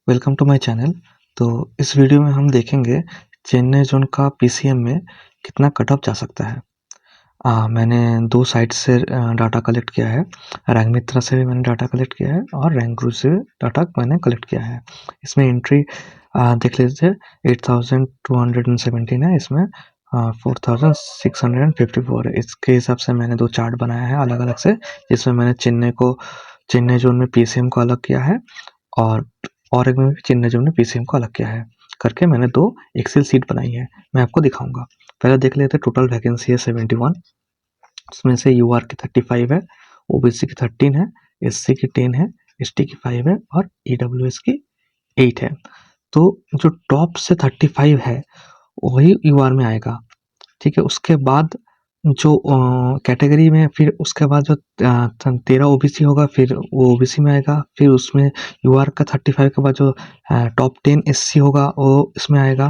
Welcome to my channel. तो इस video में हम देखेंगे चेन्नई जोन का पीसीएम में कितना कट ऑफ जा सकता है। मैंने दो साइट से डाटा कलेक्ट किया है। रैंक मित्रा से भी मैंने डाटा कलेक्ट किया है और रैंक गुरु से डाटा मैंने कलेक्ट किया है। इसमें एंट्री देख लीजिए 8217 है, इसमें 4654 है। इसके हिसाब से मैंने दो चार्ट बनाया है अलग अलग से, जिसमें मैंने चेन्नई जोन में पीसीएम को अलग किया है और एक में भी चेन्नई जोन ने पीसीएम को अलग किया है करके मैंने दो एक्सेल सीट बनाई है। मैं आपको दिखाऊंगा। पहले देख लेते हैं। टोटल वैकेंसी है 71, उसमें से यूआर की 35 है, ओबीसी की 13 है, एससी की 10 है, एसटी की 5 है और ईडब्ल्यूएस की 8 है। तो जो टॉप से 35 है वही यूआर में आएगा। ठीक है, उसके बाद जो कैटेगरी में फिर उसके बाद जो 13 ओबीसी होगा फिर वो ओबीसी में आएगा। फिर उसमें यूआर का 35 के बाद जो टॉप 10 एससी होगा वो इसमें आएगा।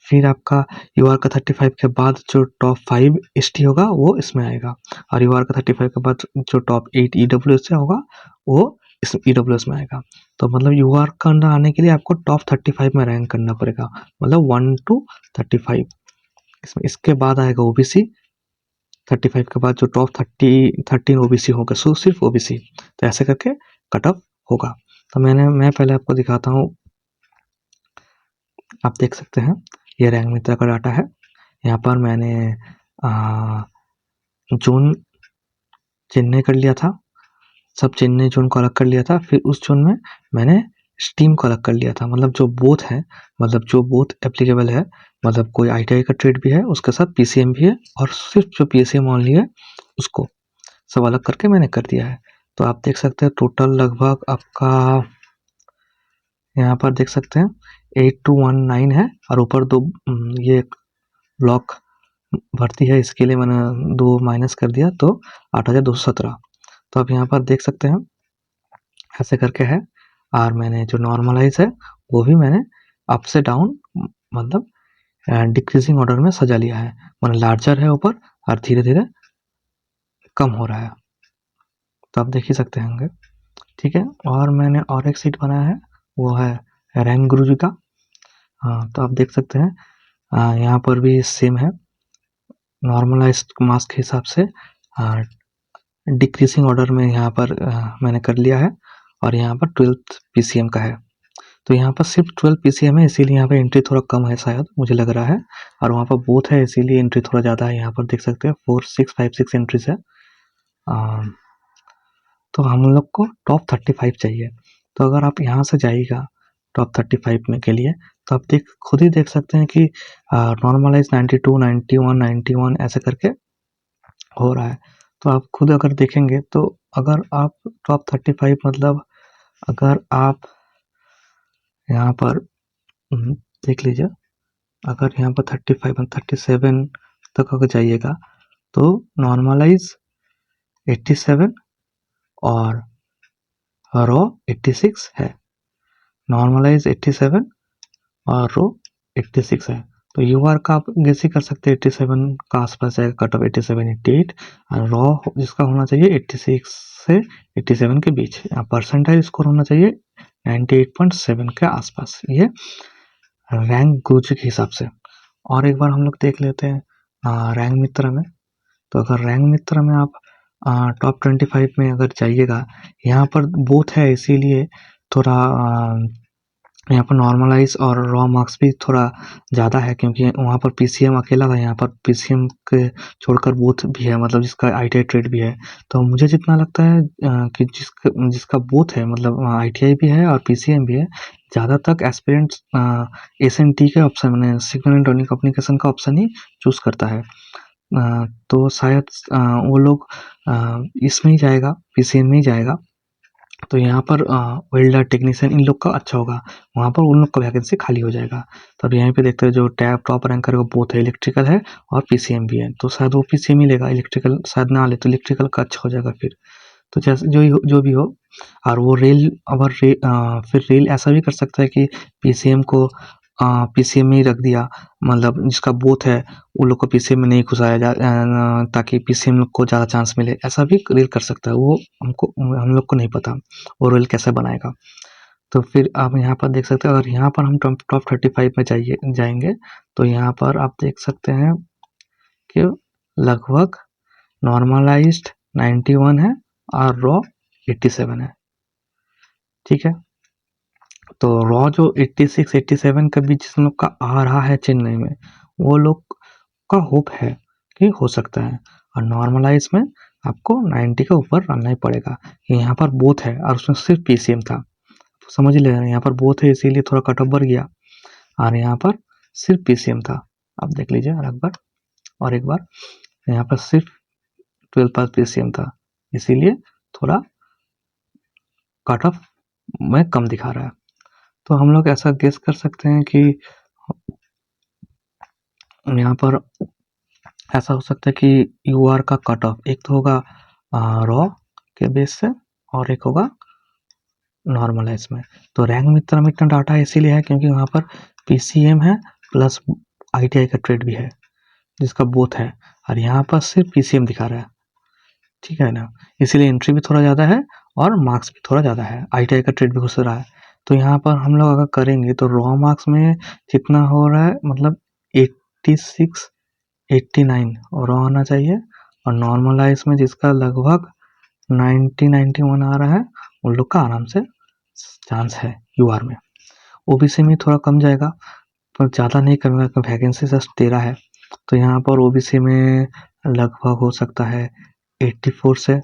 फिर आपका यूआर का 35 के बाद जो टॉप 5 एसटी होगा वो इसमें आएगा। और यूआर का 35 के बाद जो टॉप 8 ईडब्ल्यूएस से होगा वो इस ईडब्ल्यूएस में आएगा। तो मतलब यूआर का अंदर आने के लिए आपको टॉप 35 में रैंक करना पड़ेगा, मतलब 1 to 35। इसके बाद आएगा ओबीसी 35 के बाद जो टॉप 13 ओबीसी होगा, सो सिर्फ ओबीसी। तो ऐसे करके कट ऑफ होगा। तो मैं पहले आपको दिखाता हूँ। आप देख सकते हैं ये रैंक मित्रा का डाटा है। यहाँ पर मैंने जोन चेन्नई कर लिया था, सब चेन्नई जोन को अलग कर लिया था। फिर उस जोन में मैंने स्टीम को अलग कर लिया था, मतलब जो बोथ है, मतलब जो बोथ एप्लीकेबल है, मतलब कोई आईटीआई का ट्रेड भी है उसके साथ पीसीएम भी है और सिर्फ जो पीसीएम ओनली है उसको सब अलग करके मैंने कर दिया है। तो आप देख सकते हैं टोटल लगभग आपका यहाँ पर देख सकते हैं 8219 है और ऊपर दो ये ब्लॉक भर्ती है, इसके लिए मैंने दो माइनस कर दिया तो 8217। तो आप यहाँ पर देख सकते हैं ऐसे करके है। और मैंने जो नॉर्मलाइज है वो भी मैंने अप से डाउन, मतलब डिक्रीजिंग ऑर्डर में सजा लिया है। मतलब लार्जर है ऊपर और धीरे धीरे कम हो रहा है, तो आप देख ही सकते होंगे। ठीक है, और मैंने और एक सीट बनाया है, वो है रैंक गुरु जी का। हाँ, तो आप देख सकते हैं यहाँ पर भी सेम है, नॉर्मलाइज मास के हिसाब से डिक्रीजिंग ऑर्डर में यहाँ पर मैंने कर लिया है। और यहाँ पर 12th पीसीएम का है। तो यहाँ पर सिर्फ 12 पीसीएम है, इसीलिए यहाँ पर एंट्री थोड़ा कम है शायद, मुझे लग रहा है। और वहाँ पर बोथ है इसीलिए एंट्री थोड़ा ज़्यादा है। यहाँ पर देख सकते हैं 4656 एंट्रीज है। तो हम लोग को टॉप 35 चाहिए। तो अगर आप यहाँ से जाइएगा टॉप 35 में के लिए, तो आप खुद ही देख सकते हैं कि नॉर्मलाइज 92 91 91 ऐसे करके हो रहा है। तो आप खुद अगर देखेंगे तो अगर आप टॉप 35, मतलब अगर आप यहाँ पर देख लीजिए, अगर यहाँ पर 35 37 तक अगर जाइएगा तो नॉर्मलाइज 87 और रो 86 है। नॉर्मलाइज 87 और रो 86 है। तो यूआर का आप गेस ही कर सकते हैं 87 का आसपास जाएगा कट ऑफ, 87 88। और रो जिसका होना चाहिए 86 से 87 के बीच। परसेंटाइल स्कोर होना चाहिए 98.7 के आसपास, ये रैंक गुरुजी के हिसाब से। और एक बार हम लोग देख लेते हैं रैंक मित्रा में। तो अगर रैंक मित्रा में आप टॉप 25 में अगर जाइएगा, यहाँ पर बोथ है इसीलिए थोड़ा यहाँ पर नॉर्मलाइज और रॉ मार्क्स भी थोड़ा ज़्यादा है, क्योंकि वहाँ पर पीसीएम अकेला था, यहाँ पर पीसीएम के छोड़कर बोथ भी है, मतलब जिसका आईटीआई ट्रेड भी है। तो मुझे जितना लगता है कि जिसका बोथ है, मतलब आईटीआई भी है और पीसीएम भी है, ज़्यादा तक एस्पिरेंट्स एसएनटी के ऑप्शन, मैंने सिग्नल इलेक्ट्रॉनिक कम्युनिकेशन का ऑप्शन ही चूज़ करता है। तो शायद वो लोग इसमें ही जाएगा, पीसीएम में ही जाएगा। तो यहाँ पर वेल्डर टेक्नीशियन इन लोग का अच्छा होगा, वहाँ पर उन लोग का वैकेंसी खाली हो जाएगा। तो अब यहाँ पे देखते हैं जो टॉप रैंकर है वो बोथ है, इलेक्ट्रिकल है और पीसीएम भी है। तो शायद वो पीसीएम ही लेगा, इलेक्ट्रिकल शायद ना ले तो इलेक्ट्रिकल का अच्छा हो जाएगा फिर। तो जैसे जो भी हो। और वो फिर रेल ऐसा भी कर सकता है कि पीसीएम को पीसीएम में ही रख दिया, मतलब जिसका बोथ है वो लोग को पीसीएम में नहीं घुसाया ताकि पीसीएम लोग को ज़्यादा चांस मिले। ऐसा भी रेल कर सकता है, वो हम लोग को नहीं पता वो रेल कैसे बनाएगा। तो फिर आप यहाँ पर देख सकते हैं, अगर यहाँ पर हम टॉप 35 में जाएंगे तो यहाँ पर आप देख सकते हैं कि लगभग नॉर्मलाइज्ड 91 है और रॉ 87 है। ठीक है, तो रॉ जो 86 87 के बीच जिस लोग का आ रहा है चेन्नई में, वो लोग का होप है कि हो सकता है, और नॉर्मलाइज में आपको 90 के ऊपर रहना ही पड़ेगा। यहाँ पर बोथ है और उसमें सिर्फ पीसीएम था, तो समझ ले, यहाँ पर बोथ है इसीलिए थोड़ा कट ऑफ बढ़ गया, और यहाँ पर सिर्फ पीसीएम था। आप देख लीजिए और एक बार यहाँ पर सिर्फ 12 पास पीसीएम था, इसीलिए थोड़ा कट ऑफ में कम दिखा रहा है। तो हम लोग ऐसा गेस कर सकते हैं कि यहाँ पर ऐसा हो सकता है कि यूआर का कट ऑफ एक तो होगा रॉ के बेस से और एक होगा नॉर्मलाइज में। तो रैंक में इतना डाटा इसीलिए है क्योंकि वहाँ पर पीसीएम है प्लस आईटीआई का ट्रेड भी है जिसका बोथ है, और यहाँ पर सिर्फ पीसीएम दिखा रहा है। ठीक है ना, इसीलिए एंट्री भी थोड़ा ज़्यादा है और मार्क्स भी थोड़ा ज़्यादा है, आईटीआई का ट्रेड भी घुस रहा है। तो यहाँ पर हम लोग अगर करेंगे तो रॉ मार्क्स में कितना हो रहा है, मतलब 86 89 और रॉ आना चाहिए, और नॉर्मलाइज में जिसका लगभग 90 91 आ रहा है उन लोग का आराम से चांस है यूआर में। ओबीसी में थोड़ा कम जाएगा पर ज़्यादा नहीं कमेगा क्योंकि वैकेंसी जस्ट 13 है, तो यहाँ पर ओबीसी में लगभग हो सकता है 84 से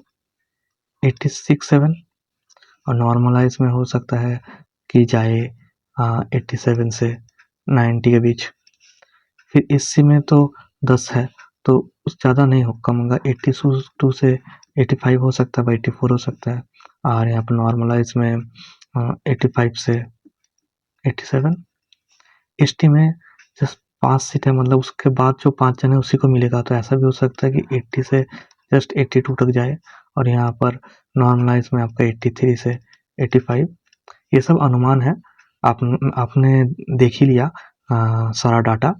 86 7, और नॉर्मलाइज में हो सकता है कि जाए 87 से 90 के बीच। फिर एससी में तो 10 है तो ज़्यादा नहीं हो, कम होगा 82 से 85 हो सकता है, 84 हो सकता है, और यहाँ पर नॉर्मलाइज में 85 से 87। एसटी में जस्ट 5 सीट है, मतलब उसके बाद जो 5 जन है उसी को मिलेगा, तो ऐसा भी हो सकता है कि 80 से जस्ट 82 तक जाए, और यहाँ पर नॉर्मलाइज में आपका 83 से 85। ये सब अनुमान है, आपने देख ही लिया सारा डाटा,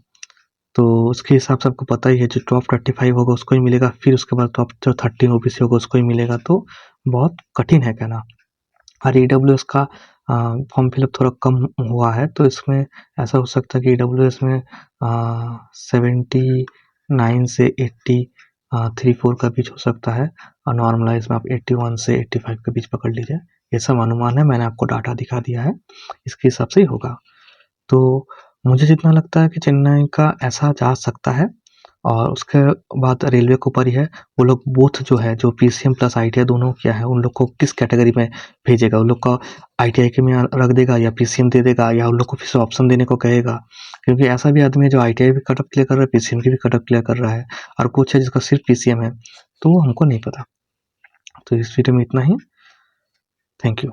तो उसके हिसाब से आपको पता ही है जो टॉप 35 होगा उसको ही मिलेगा, फिर उसके बाद टॉप जो 13 ओबीसी होगा उसको ही मिलेगा, तो बहुत कठिन है कहना। और ईडब्ल्यूएस का फॉर्म फिलअप थोड़ा कम हुआ है, तो इसमें ऐसा हो सकता है कि ईडब्ल्यूएस में 79 से 83-4 का बीच हो सकता है, और नॉर्मलाइज में आप 81 से 85 के बीच पकड़ लीजिए। ये सब अनुमान है, मैंने आपको डाटा दिखा दिया है, इसके हिसाब से ही होगा। तो मुझे जितना लगता है कि चेन्नई का ऐसा जा सकता है, और उसके बाद रेलवे के ऊपर ही है, वो लोग बोथ जो है जो पीसीएम प्लस आईटीआई दोनों क्या है उन लोग को किस कैटेगरी में भेजेगा, उन लोग का आईटीआई के में रख देगा या पीसीएम दे देगा, या उन लोग को फिर से ऑप्शन देने को कहेगा, क्योंकि ऐसा भी आदमी है जो आईटीआई भी कट ऑफ क्लियर कर रहा है, पीसीएम की भी कट ऑफ क्लियर कर रहा है, और कुछ है जिसका सिर्फ पीसीएम है, तो वो हमको नहीं पता। तो इस वीडियो में इतना ही, थैंक यू।